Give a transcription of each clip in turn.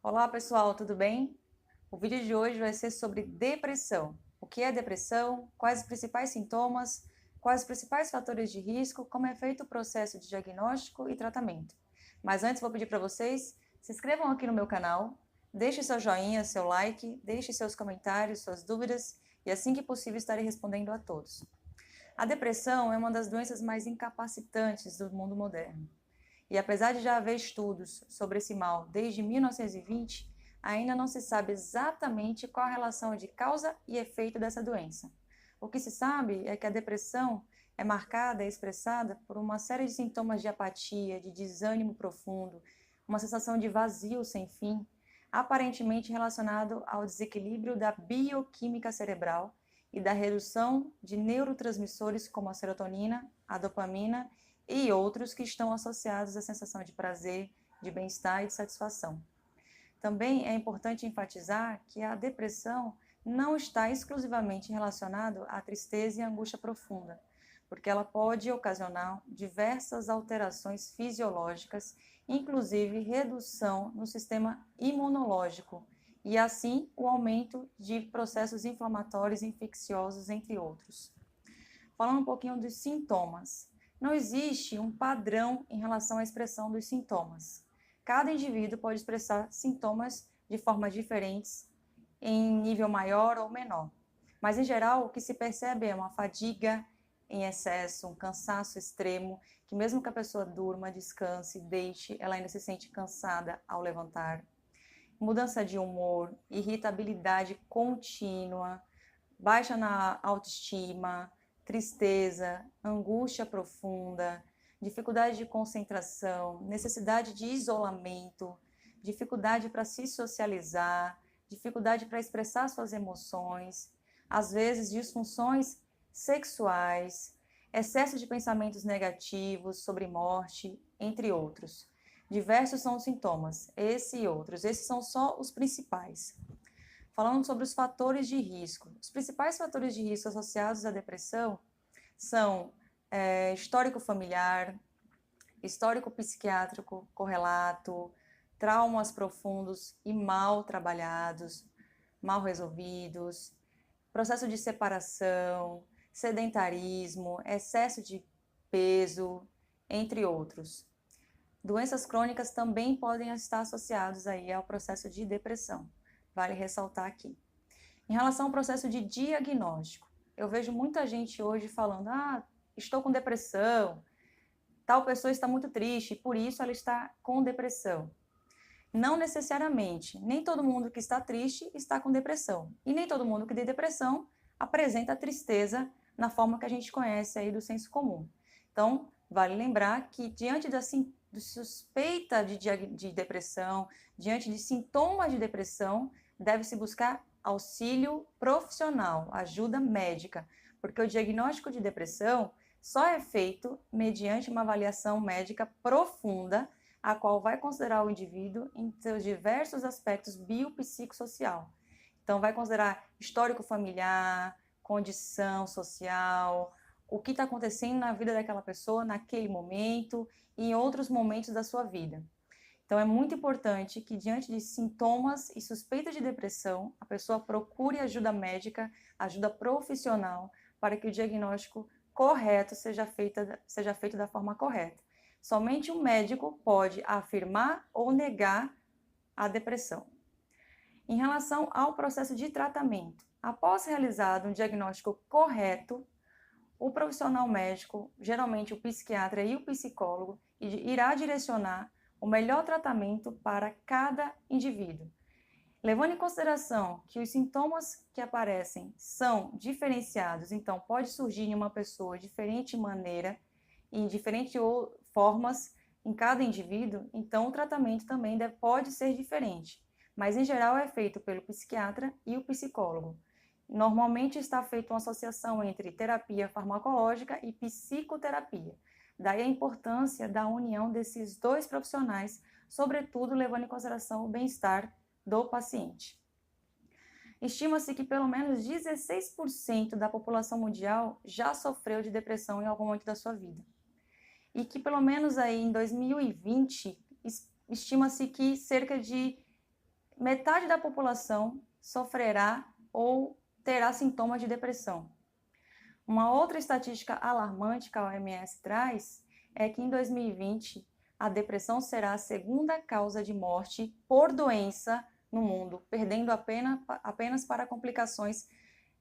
Olá pessoal, tudo bem? O vídeo de hoje vai ser sobre depressão. O que é depressão? Quais os principais sintomas? Quais os principais fatores de risco? Como é feito o processo de diagnóstico e tratamento? Mas antes vou pedir para vocês, se inscrevam aqui no meu canal, deixe seu joinha, seu like, deixe seus comentários, suas dúvidas e assim que possível estarei respondendo a todos. A depressão é uma das doenças mais incapacitantes do mundo moderno. E apesar de já haver estudos sobre esse mal desde 1920, ainda não se sabe exatamente qual a relação de causa e efeito dessa doença. O que se sabe é que a depressão é marcada e expressada por uma série de sintomas de apatia, de desânimo profundo, uma sensação de vazio sem fim, aparentemente relacionado ao desequilíbrio da bioquímica cerebral e da redução de neurotransmissores como a serotonina, a dopamina e outros que estão associados à sensação de prazer, de bem-estar e de satisfação. Também é importante enfatizar que a depressão não está exclusivamente relacionada à tristeza e angústia profunda, porque ela pode ocasionar diversas alterações fisiológicas, inclusive redução no sistema imunológico e assim o aumento de processos inflamatórios e infecciosos, entre outros. Falando um pouquinho dos sintomas. Não existe um padrão em relação à expressão dos sintomas. Cada indivíduo pode expressar sintomas de formas diferentes, em nível maior ou menor. Mas, em geral, o que se percebe é uma fadiga em excesso, um cansaço extremo, que mesmo que a pessoa durma, descanse, deite, ela ainda se sente cansada ao levantar. Mudança de humor, irritabilidade contínua, baixa na autoestima, tristeza, angústia profunda, dificuldade de concentração, necessidade de isolamento, dificuldade para se socializar, dificuldade para expressar suas emoções, às vezes disfunções sexuais, excesso de pensamentos negativos sobre morte, entre outros. Diversos são os sintomas, esse e outros. Esses são só os principais. Falando sobre os fatores de risco. Os principais fatores de risco associados à depressão são histórico familiar, histórico psiquiátrico correlato, traumas profundos e mal trabalhados, mal resolvidos, processo de separação, sedentarismo, excesso de peso, entre outros. Doenças crônicas também podem estar associadas aí ao processo de depressão. Vale ressaltar aqui. Em relação ao processo de diagnóstico, eu vejo muita gente hoje falando: estou com depressão, tal pessoa está muito triste, por isso ela está com depressão. Não necessariamente, nem todo mundo que está triste está com depressão. E nem todo mundo que tem depressão apresenta tristeza na forma que a gente conhece aí do senso comum. Então, vale lembrar que diante da suspeita de depressão, diante de sintomas de depressão, deve-se buscar auxílio profissional, ajuda médica, porque o diagnóstico de depressão só é feito mediante uma avaliação médica profunda, a qual vai considerar o indivíduo em seus diversos aspectos biopsicossocial. Então, vai considerar histórico familiar, condição social, o que está acontecendo na vida daquela pessoa naquele momento e em outros momentos da sua vida. Então, é muito importante que, diante de sintomas e suspeitas de depressão, a pessoa procure ajuda médica, ajuda profissional, para que o diagnóstico correto seja feito da forma correta. Somente o médico pode afirmar ou negar a depressão. Em relação ao processo de tratamento, após realizado um diagnóstico correto, o profissional médico, geralmente o psiquiatra e o psicólogo, irá direcionar o melhor tratamento para cada indivíduo. Levando em consideração que os sintomas que aparecem são diferenciados, então pode surgir em uma pessoa de diferente maneira, em diferentes formas em cada indivíduo, então o tratamento também pode ser diferente, mas em geral é feito pelo psiquiatra e o psicólogo. Normalmente está feita uma associação entre terapia farmacológica e psicoterapia. Daí a importância da união desses dois profissionais, sobretudo levando em consideração o bem-estar do paciente. Estima-se que pelo menos 16% da população mundial já sofreu de depressão em algum momento da sua vida. E que pelo menos aí em 2020, estima-se que cerca de metade da população sofrerá ou terá sintomas de depressão. Uma outra estatística alarmante que a OMS traz é que em 2020 a depressão será a segunda causa de morte por doença no mundo, perdendo apenas para complicações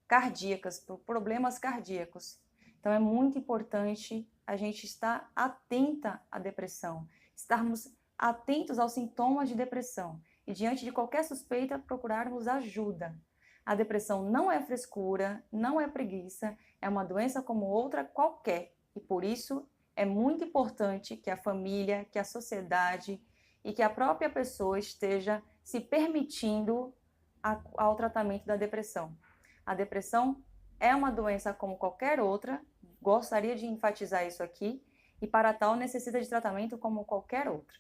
cardíacas, por problemas cardíacos. Então é muito importante a gente estar atenta à depressão, estarmos atentos aos sintomas de depressão e diante de qualquer suspeita procurarmos ajuda. A depressão não é frescura, não é preguiça, é uma doença como outra qualquer e por isso é muito importante que a família, que a sociedade e que a própria pessoa esteja se permitindo ao tratamento da depressão. A depressão é uma doença como qualquer outra, gostaria de enfatizar isso aqui, e para tal necessita de tratamento como qualquer outro.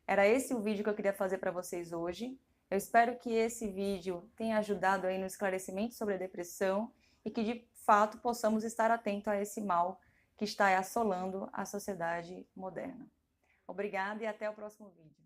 Era esse o vídeo que eu queria fazer para vocês hoje. Eu espero que esse vídeo tenha ajudado aí no esclarecimento sobre a depressão e que de fato possamos estar atentos a esse mal que está assolando a sociedade moderna. Obrigada e até o próximo vídeo.